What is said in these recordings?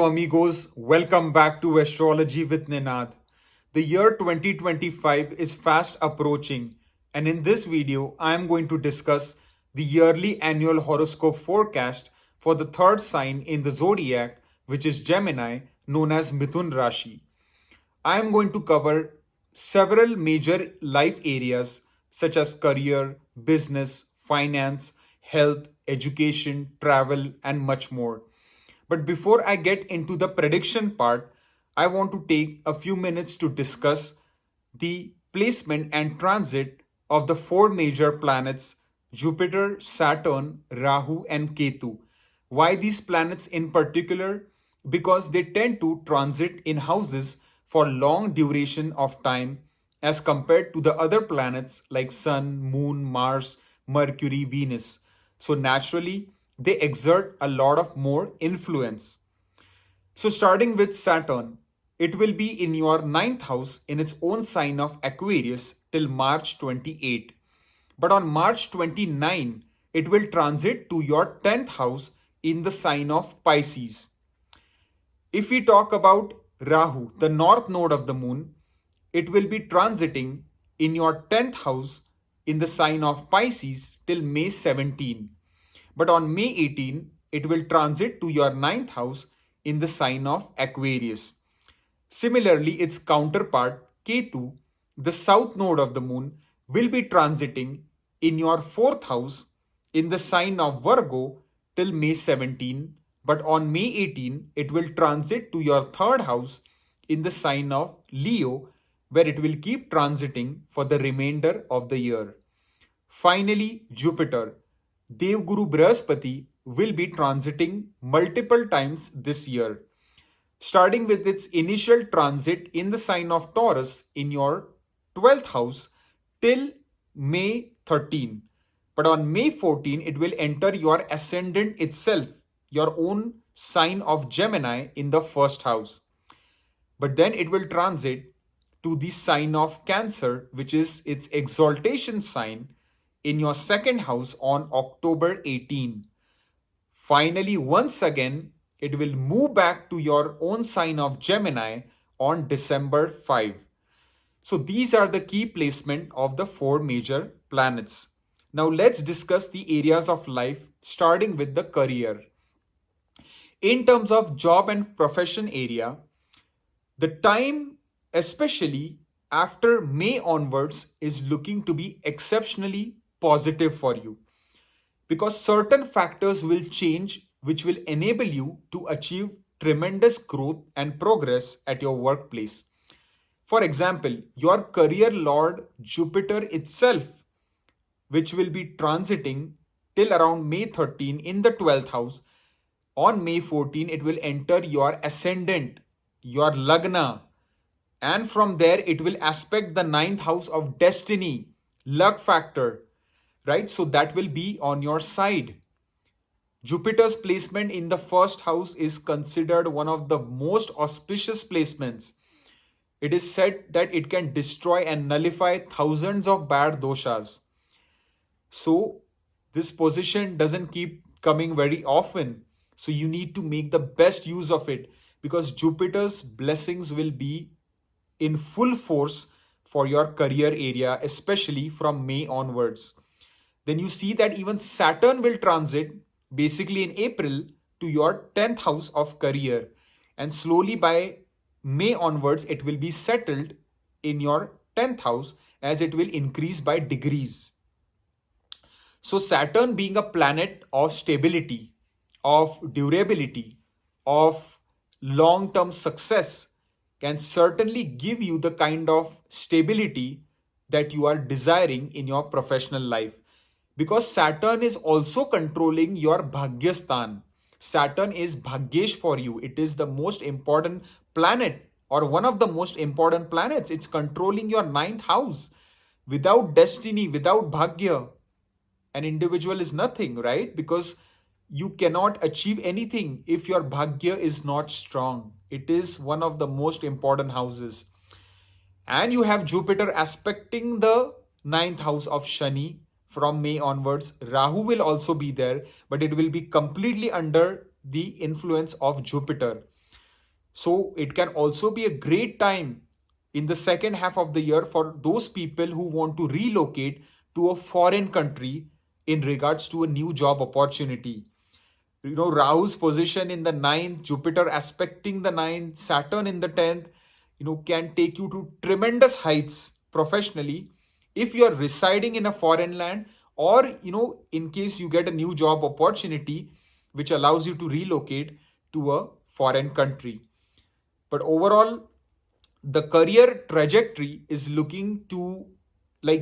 amigos. Welcome back to Astrology with Ninad. The year 2025 is fast approaching, and in this video, I am going to discuss the yearly annual horoscope forecast for the third sign in the zodiac, which is Gemini, known as Mithun Rashi. I am going to cover several major life areas such as career, business, finance, health, education, travel, and much more. But before I get into the prediction part, I want to take a few minutes to discuss the placement and transit of the four major planets Jupiter, Saturn, Rahu, and Ketu. Why these planets in particular? Because they tend to transit in houses for long duration of time as compared to the other planets like Sun, Moon, Mars, Mercury, Venus. So naturally, they exert a lot of more influence. So starting with Saturn, it will be in your ninth house in its own sign of Aquarius till March 28. But on March 29, it will transit to your 10th house in the sign of Pisces. If we talk about Rahu, the north node of the moon, it will be transiting in your 10th house in the sign of Pisces till May 17. But on May 18, it will transit to your ninth house in the sign of Aquarius. Similarly, its counterpart, Ketu, the south node of the moon, will be transiting in your fourth house in the sign of Virgo till May 17. But on May 18, it will transit to your third house in the sign of Leo, where it will keep transiting for the remainder of the year. Finally, Jupiter, Devguru Brihaspati, will be transiting multiple times this year, starting with its initial transit in the sign of Taurus in your 12th house till May 13. But on May 14, it will enter your ascendant itself, your own sign of Gemini in the first house. But then it will transit to the sign of Cancer, which is its exaltation sign, in your second house on October 18. Finally, once again, it will move back to your own sign of Gemini on December 5. So these are the key placement of the four major planets. Now let's discuss the areas of life starting with the career. In terms of job and profession area, the time, especially after May onwards, is looking to be exceptionally positive for you because certain factors will change which will enable you to achieve tremendous growth and progress at your workplace. For example, your career lord Jupiter itself, which will be transiting till around May 13 in the 12th house, on May 14 it will enter your ascendant, your Lagna, and from there it will aspect the ninth house of destiny, luck factor, right? So that will be on your side. Jupiter's placement in the first house is considered one of the most auspicious placements. It is said that it can destroy and nullify thousands of bad doshas. So this position doesn't keep coming very often. So you need to make the best use of it because Jupiter's blessings will be in full force for your career area, especially from May onwards. Then you see that even Saturn will transit basically in April to your 10th house of career. And slowly by May onwards, it will be settled in your 10th house as it will increase by degrees. So Saturn being a planet of stability, of durability, of long-term success can certainly give you the kind of stability that you are desiring in your professional life. Because Saturn is also controlling your Bhagyastan. Saturn is Bhagyesh for you. It is the most important planet or one of the most important planets. It's controlling your ninth house. Without destiny, without Bhagya, an individual is nothing, right? Because you cannot achieve anything if your Bhagya is not strong. It is one of the most important houses. And you have Jupiter aspecting the ninth house of Shani. From May onwards, Rahu will also be there, but it will be completely under the influence of Jupiter. So it can also be a great time in the second half of the year for those people who want to relocate to a foreign country in regards to a new job opportunity. Rahu's position in the ninth, Jupiter aspecting the ninth, Saturn in the 10th, can take you to tremendous heights professionally if you are residing in a foreign land, or in case you get a new job opportunity which allows you to relocate to a foreign country. But overall, the career trajectory is looking to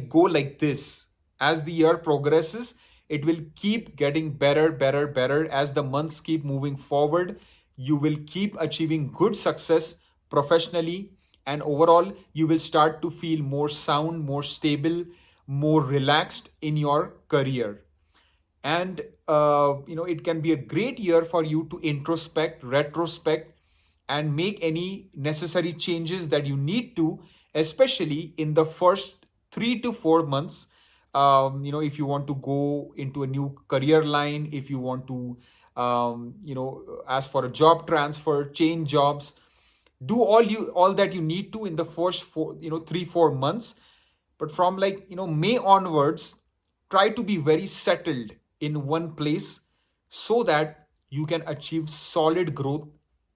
go like this. As the year progresses, it will keep getting better as the months keep moving forward. You will keep achieving good success professionally, and overall you will start to feel more sound, more stable, more relaxed in your career. And it can be a great year for you to introspect, retrospect, and make any necessary changes that you need to, especially in the first 3 to 4 months. If you want to go into a new career line, if you want to ask for a job transfer, change jobs, do all that you need to in the first 3 4 months. But from May onwards, try to be very settled in one place so that you can achieve solid growth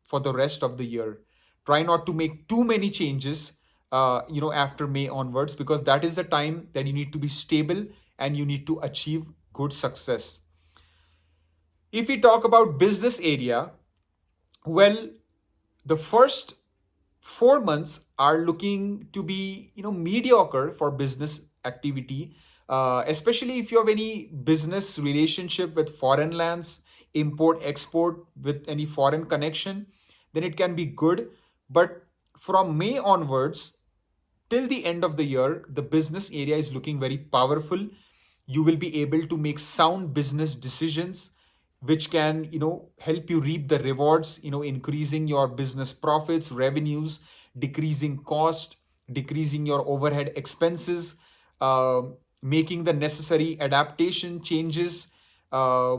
for the rest of the year. Try not to make too many changes after May onwards, because that is the time that you need to be stable and you need to achieve good success. If we talk about business area, well, the first 4 months are looking to be mediocre for business activity, especially if you have any business relationship with foreign lands, import export with any foreign connection, then it can be good. But from May onwards till the end of the year, the business area is looking very powerful. You will be able to make sound business decisions which can help you reap the rewards, increasing your business profits, revenues, decreasing cost, decreasing your overhead expenses, uh, making the necessary adaptation changes,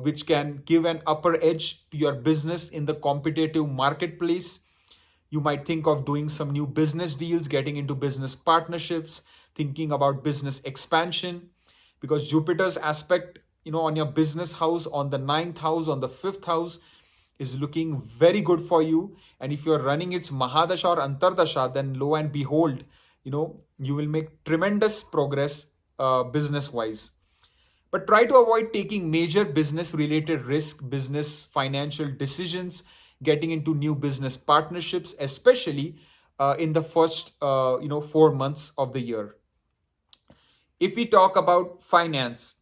which can give an upper edge to your business in the competitive marketplace. You might think of doing some new business deals, getting into business partnerships, thinking about business expansion, because Jupiter's aspect, on your business house, on the ninth house, on the fifth house, is looking very good for you. And if you're running its Mahadasha or Antardasha, then lo and behold, you will make tremendous progress business wise. But try to avoid taking major business related risk, business financial decisions, getting into new business partnerships, especially in the first 4 months of the year. If we talk about finance,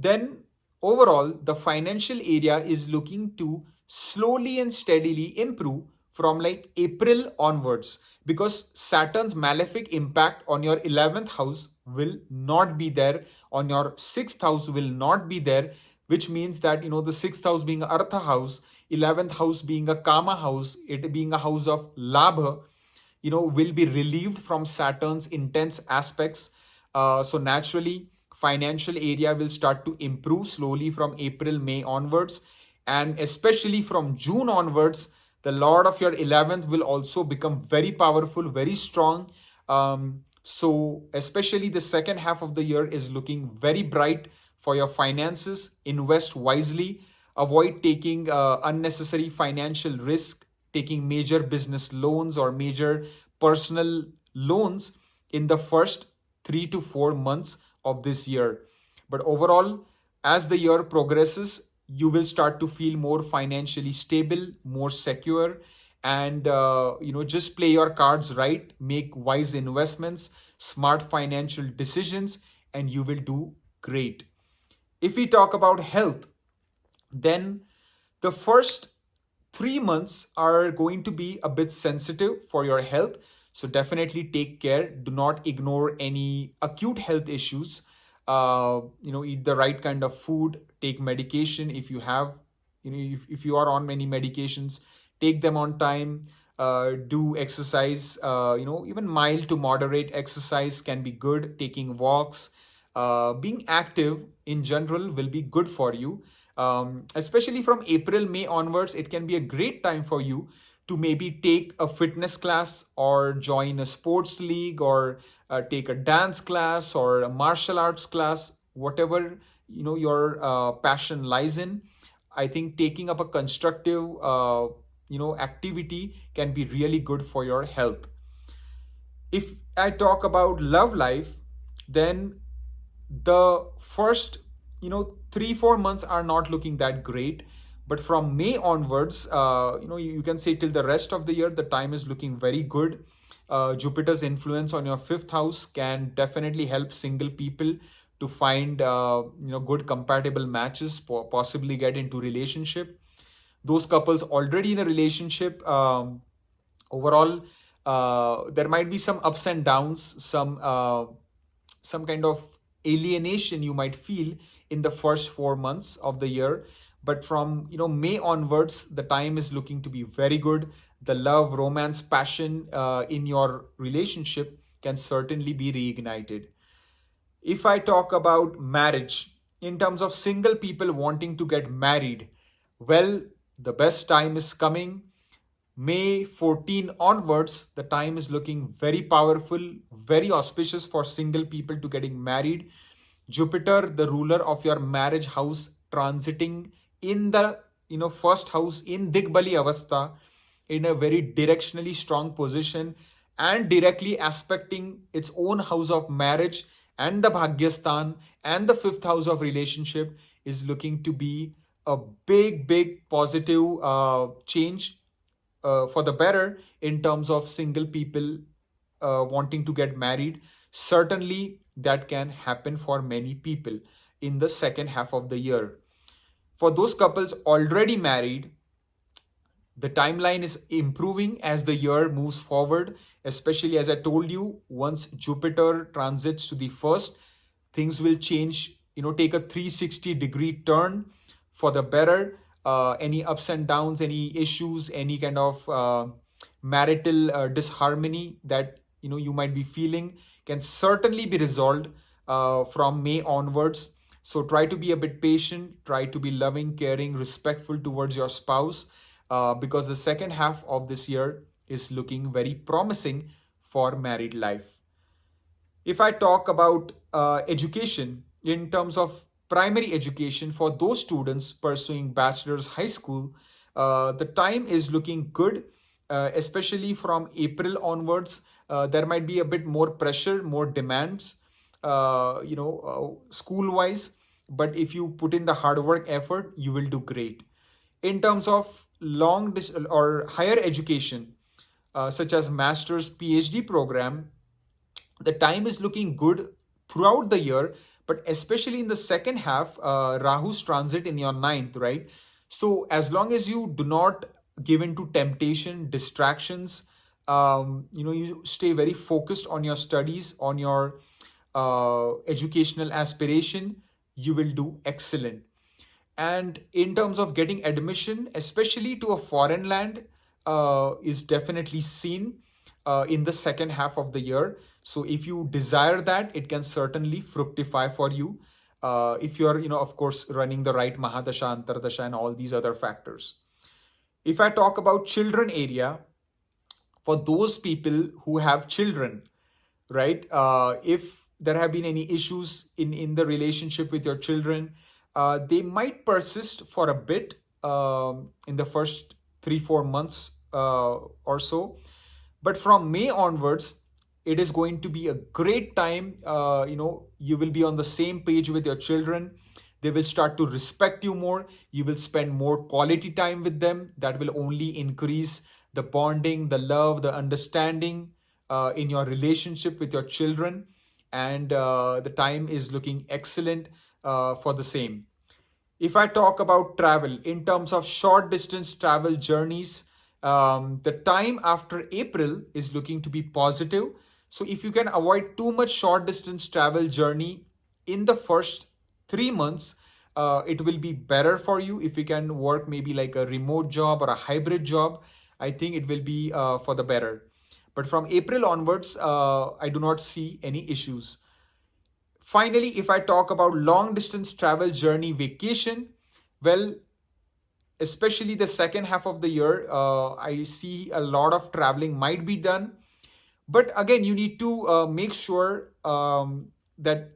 then overall the financial area is looking to slowly and steadily improve from April onwards, because Saturn's malefic impact on your 11th house will not be there, on your 6th house will not be there, which means that the 6th house being Artha house, 11th house being a Kama house, it being a house of Labha, will be relieved from Saturn's intense aspects. So naturally, financial area will start to improve slowly from April, May onwards, and especially from June onwards, the Lord of your 11th will also become very powerful, very strong. So especially the second half of the year is looking very bright for your finances. Invest wisely. Avoid taking unnecessary financial risk, taking major business loans or major personal loans in the first 3 to 4 months of this year. But overall, as the year progresses, you will start to feel more financially stable, more secure, and just play your cards right, make wise investments, smart financial decisions, and you will do great. If we talk about health, then the first 3 months are going to be a bit sensitive for your health. So definitely take care. Do not ignore any acute health issues. Eat the right kind of food, take medication if you have, if you are on many medications, take them on time. Do exercise, even mild to moderate exercise can be good. Taking walks, being active in general will be good for you. Especially from April, May onwards, it can be a great time for you to maybe take a fitness class or join a sports league or take a dance class or a martial arts class, whatever your passion lies in. I think taking up a constructive activity can be really good for your health. If I talk about love life, then the first 3-4 months are not looking that great, but from May onwards, you can say till the rest of the year the time is looking very good. Jupiter's influence on your fifth house can definitely help single people to find good compatible matches, possibly get into relationship. Those couples already in a relationship, overall, there might be some ups and downs, some kind of alienation you might feel in the first 4 months of the year. But from May onwards, the time is looking to be very good. The love, romance, passion in your relationship can certainly be reignited. If I talk about marriage, in terms of single people wanting to get married, well, the best time is coming. May 14 onwards, the time is looking very powerful, very auspicious for single people to getting married. Jupiter, the ruler of your marriage house, transiting in the first house in Digbali Avastha, in a very directionally strong position, and directly aspecting its own house of marriage and the Bhagyastan and the fifth house of relationship, is looking to be a big positive change for the better in terms of single people wanting to get married. Certainly, that can happen for many people in the second half of the year. For those couples already married, the timeline is improving as the year moves forward, especially as I told you, once Jupiter transits to the first, things will change, take a 360-degree turn for the better. Any ups and downs, any issues, any kind of marital disharmony that you might be feeling can certainly be resolved from May onwards. So try to be a bit patient, try to be loving, caring, respectful towards your spouse, because the second half of this year is looking very promising for married life. If I talk about education, in terms of primary education for those students pursuing bachelor's high school, the time is looking good, especially from April onwards. There might be a bit more pressure, more demands, school wise. But if you put in the hard work effort, you will do great. In terms of or higher education, such as master's PhD program, the time is looking good throughout the year, but especially in the second half, Rahu's transit in your ninth, right? So as long as you do not give in to temptation, distractions, you stay very focused on your studies, on your educational aspiration, you will do excellent. And in terms of getting admission, especially to a foreign land, is definitely seen in the second half of the year. So if you desire that, it can certainly fructify for you, if you're, of course, running the right Mahadasha, Antardasha, and all these other factors. If I talk about children area, for those people who have children, right? If there have been any issues in the relationship with your children, they might persist for a bit in the first 3-4 months or so. But from May onwards, it is going to be a great time. You will be on the same page with your children. They will start to respect you more. You will spend more quality time with them. That will only increase the bonding, the love, the understanding in your relationship with your children. And the time is looking excellent for the same. If I talk about travel, in terms of short distance travel journeys, the time after April is looking to be positive. So if you can avoid too much short distance travel journey in the first 3 months, it will be better for you. If you can work maybe like a remote job or a hybrid job, I think it will be for the better. But from April onwards, I do not see any issues. Finally, if I talk about long distance travel journey vacation, well, especially the second half of the year, I see a lot of traveling might be done. But again, you need to make sure that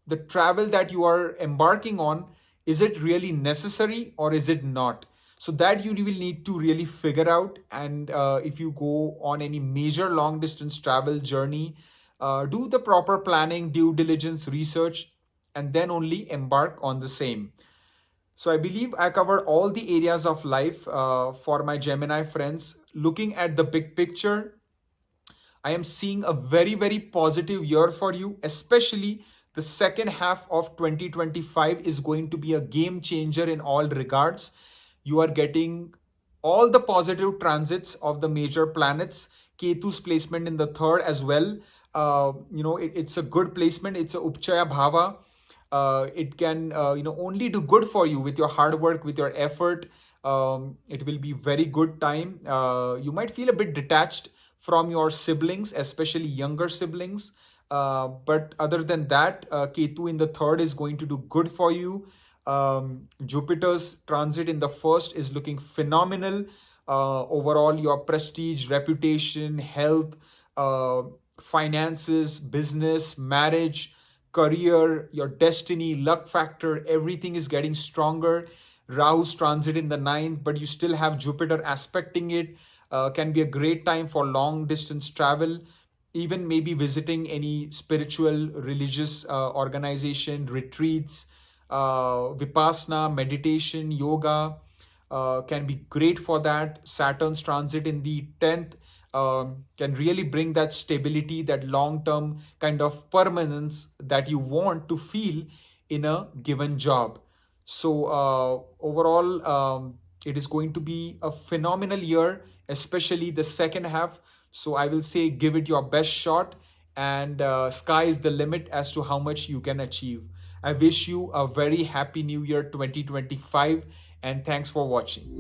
the travel that you are embarking on, is it really necessary or is it not? So that you will need to really figure out. And if you go on any major long distance travel journey, do the proper planning, due diligence, research, and then only embark on the same. So I believe I covered all the areas of life for my Gemini friends. Looking at the big picture, I am seeing a very, very positive year for you, especially the second half of 2025 is going to be a game changer in all regards. You are getting all the positive transits of the major planets. Ketu's placement in the third as well. It's a good placement. It's a Upchaya Bhava. It can only do good for you with your hard work, with your effort. It will be very good time. You might feel a bit detached from your siblings, especially younger siblings. But other than that, Ketu in the third is going to do good for you. Jupiter's transit in the first is looking phenomenal. Overall, your prestige, reputation, health, finances, business, marriage, career, your destiny, luck factor, everything is getting stronger. Rahu's transit in the ninth, but you still have Jupiter aspecting it. Can be a great time for long distance travel, even maybe visiting any spiritual, religious organization, retreats, vipassana, meditation, yoga. Can be great for that. Saturn's transit in the 10th can really bring that stability, that long term kind of permanence that you want to feel in a given job. So, overall, it is going to be a phenomenal year, especially the second half. So, I will say give it your best shot, and sky is the limit as to how much you can achieve. I wish you a very happy new year 2025, and thanks for watching.